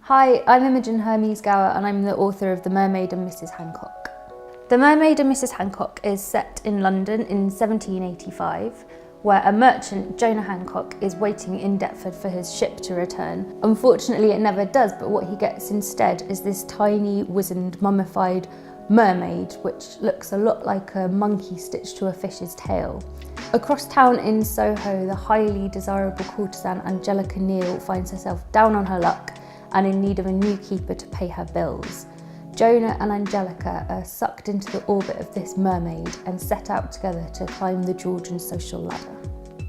Hi, I'm Imogen Hermes Gowar and I'm the author of The Mermaid and Mrs Hancock. The Mermaid and Mrs Hancock is set in London in 1785, where a merchant, Jonah Hancock, is waiting in Deptford for his ship to return. Unfortunately, it never does, but what he gets instead is this tiny, wizened, mummified mermaid, which looks a lot like a monkey stitched to a fish's tail. Across town in Soho, the highly desirable courtesan Angelica Neal finds herself down on her luck and in need of a new keeper to pay her bills. Jonah and Angelica are sucked into the orbit of this mermaid and set out together to climb the Georgian social ladder.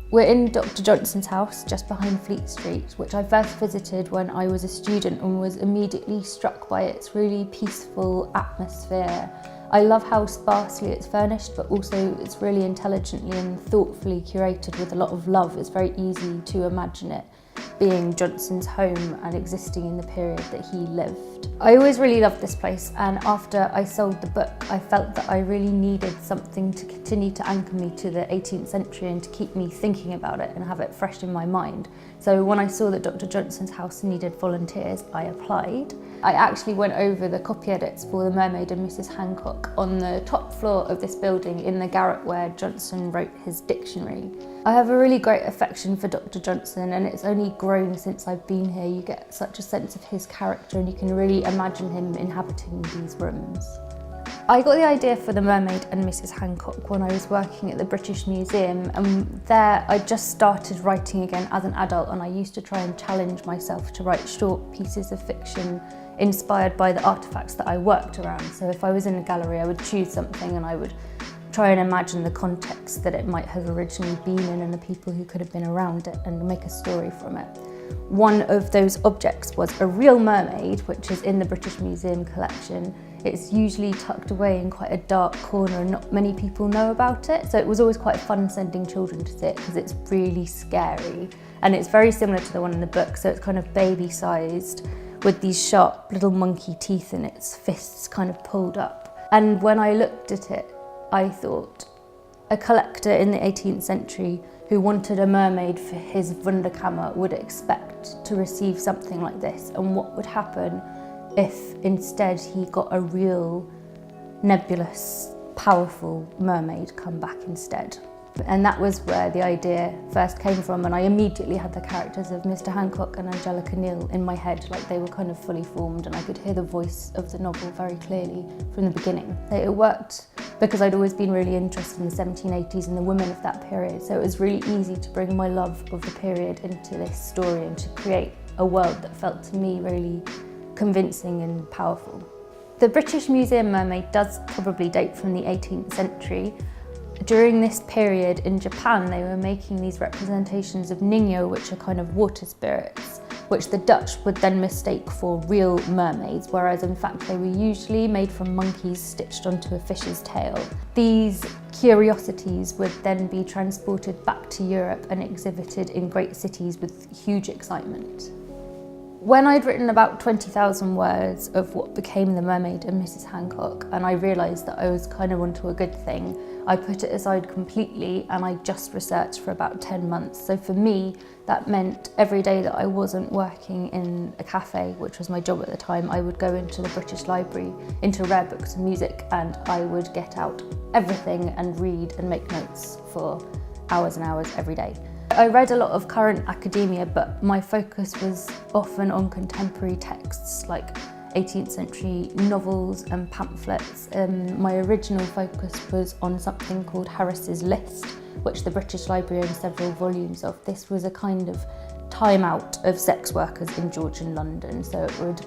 We're in Dr Johnson's house just behind Fleet Street, which I first visited when I was a student and was immediately struck by its really peaceful atmosphere. I love how sparsely it's furnished, but also it's really intelligently and thoughtfully curated with a lot of love. It's very easy to imagine it being Johnson's home and existing in the period that he lived. I always really loved this place, and after I sold the book I felt that I really needed something to continue to anchor me to the 18th century and to keep me thinking about it and have it fresh in my mind. So when I saw that Dr Johnson's house needed volunteers, I applied. I actually went over the copy edits for The Mermaid and Mrs Hancock on the top floor of this building in the garret where Johnson wrote his dictionary. I have a really great affection for Dr Johnson, and it's only grown since I've been here. You get such a sense of his character and you can really imagine him inhabiting these rooms. I got the idea for The Mermaid and Mrs Hancock when I was working at the British Museum, and there I just started writing again as an adult, and I used to try and challenge myself to write short pieces of fiction inspired by the artefacts that I worked around. So if I was in a gallery I would choose something and I would try and imagine the context that it might have originally been in and the people who could have been around it and make a story from it. One of those objects was a real mermaid, which is in the British Museum collection. It's usually tucked away in quite a dark corner and not many people know about it, so it was always quite fun sending children to see it because it's really scary. And it's very similar to the one in the book, so it's kind of baby-sized with these sharp little monkey teeth in its fists kind of pulled up. And when I looked at it, I thought, a collector in the 18th century who wanted a mermaid for his Wunderkammer would expect to receive something like this, and what would happen if instead he got a real, nebulous, powerful mermaid come back instead. And that was where the idea first came from, and I immediately had the characters of Mr Hancock and Angelica Neal in my head, like they were kind of fully formed, and I could hear the voice of the novel very clearly from the beginning. It worked because I'd always been really interested in the 1780s and the women of that period, so it was really easy to bring my love of the period into this story and to create a world that felt to me really convincing and powerful. The British Museum mermaid does probably date from the 18th century. During this period in Japan, they were making these representations of ningyo, which are kind of water spirits, which the Dutch would then mistake for real mermaids, whereas in fact they were usually made from monkeys stitched onto a fish's tail. These curiosities would then be transported back to Europe and exhibited in great cities with huge excitement. When I'd written about 20,000 words of what became The Mermaid and Mrs Hancock, and I realised that I was kind of onto a good thing, I put it aside completely and I just researched for about 10 months. So for me, that meant every day that I wasn't working in a cafe, which was my job at the time, I would go into the British Library, into rare books and music, and I would get out everything and read and make notes for hours and hours every day. I read a lot of current academia, but my focus was often on contemporary texts like 18th century novels and pamphlets. My original focus was on something called Harris's List, which the British Library owned several volumes of. This was a kind of time out of sex workers in Georgian London, so it would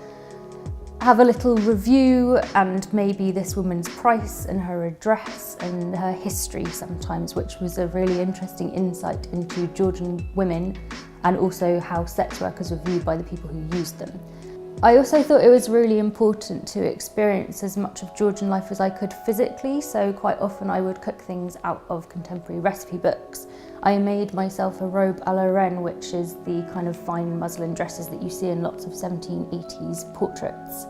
have a little review and maybe this woman's price and her address and her history sometimes, which was a really interesting insight into Georgian women and also how sex workers were viewed by the people who used them. I also thought it was really important to experience as much of Georgian life as I could physically, so quite often I would cook things out of contemporary recipe books. I made myself a robe à la reine, which is the kind of fine muslin dresses that you see in lots of 1780s portraits.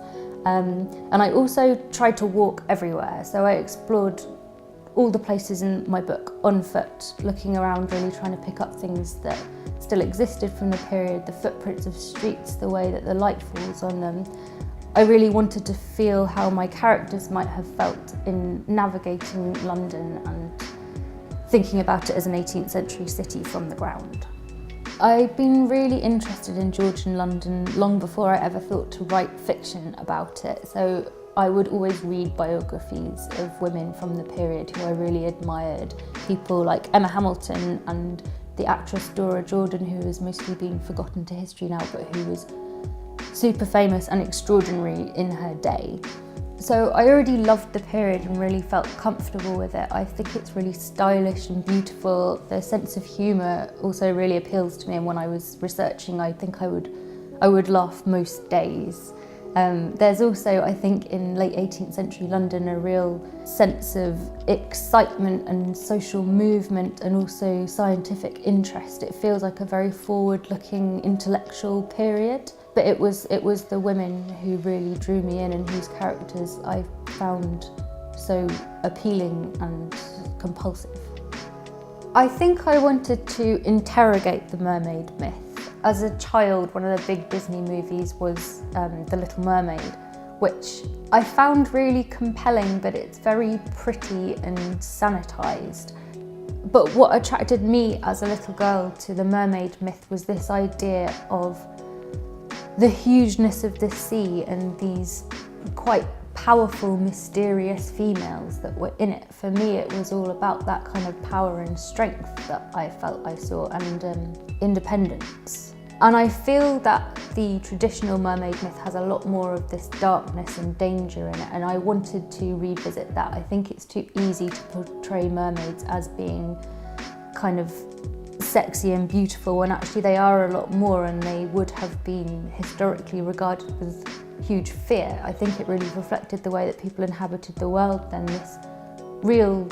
And I also tried to walk everywhere, so I explored all the places in my book on foot, looking around, really trying to pick up things that still existed from the period, the footprints of streets, the way that the light falls on them. I really wanted to feel how my characters might have felt in navigating London and thinking about it as an 18th century city from the ground. I've been really interested in Georgian London long before I ever thought to write fiction about it. So I would always read biographies of women from the period who I really admired. People like Emma Hamilton and the actress Dora Jordan, who has mostly been forgotten to history now, but who was super famous and extraordinary in her day. So I already loved the period and really felt comfortable with it. I think it's really stylish and beautiful. The sense of humour also really appeals to me, and when I was researching, I think I would laugh most days. There's also, I think, in late 18th century London, a real sense of excitement and social movement and also scientific interest. It feels like a very forward-looking intellectual period, but it was the women who really drew me in and whose characters I found so appealing and compulsive. I think I wanted to interrogate the mermaid myth. As a child, one of the big Disney movies was The Little Mermaid, which I found really compelling, but it's very pretty and sanitised. But what attracted me as a little girl to the mermaid myth was this idea of the hugeness of the sea and these quite powerful, mysterious females that were in it. For me, it was all about that kind of power and strength that I felt I saw, and independence. And I feel that the traditional mermaid myth has a lot more of this darkness and danger in it, and I wanted to revisit that. I think it's too easy to portray mermaids as being kind of sexy and beautiful, when actually they are a lot more, and they would have been historically regarded with huge fear. I think it really reflected the way that people inhabited the world then, this real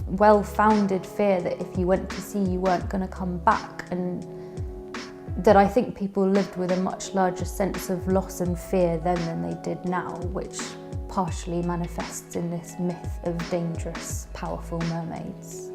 well-founded fear that if you went to sea you weren't going to come back, and that I think people lived with a much larger sense of loss and fear then than they did now, which partially manifests in this myth of dangerous, powerful mermaids.